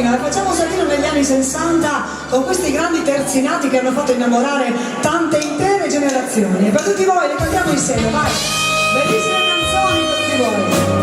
La facciamo sentire negli anni 60 con questi grandi terzinati che hanno fatto innamorare tante intere generazioni. E per tutti voi le cantiamo insieme, vai! Bellissime canzoni per tutti voi!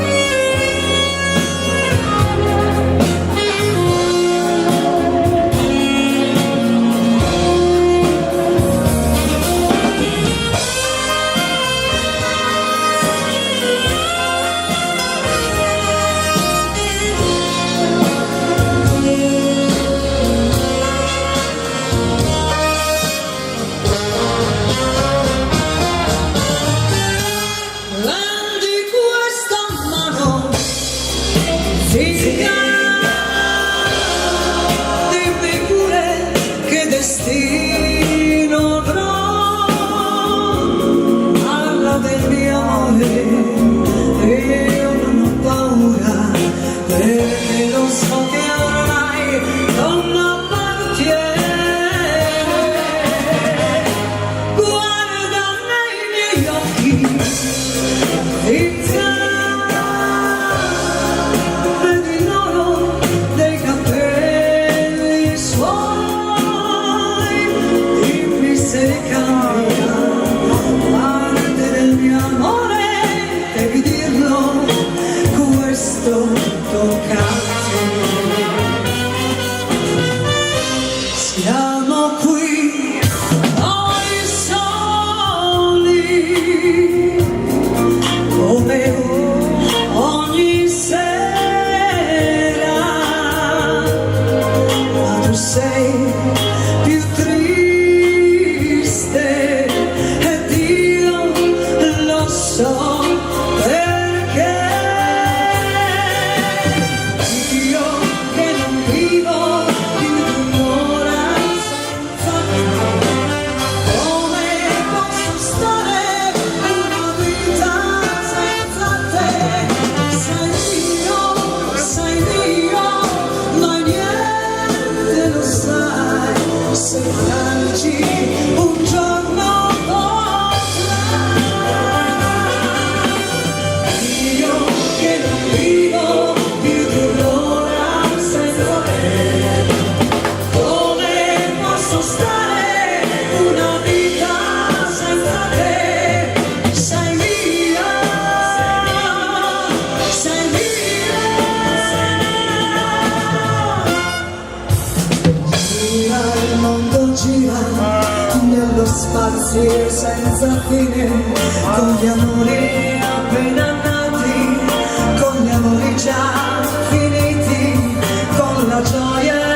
Dimmi pure che destino avrò alla del mio amore, io non ho paura perché lo so che ormai non appartiene. Guarda nei miei occhi, se cambia parte del mio amore, devi dirlo, questo tocca a te. Siamo qui noi soli, come ogni sera, ma tu sei più triste. So perché io che non vivo più un'ora senza te, come posso stare una vita senza te? Sei mio, ma niente lo sai, se canci un giorno. Il mondo gira nello spazio senza fine, con gli amori appena nati, con gli amori già finiti, con la gioia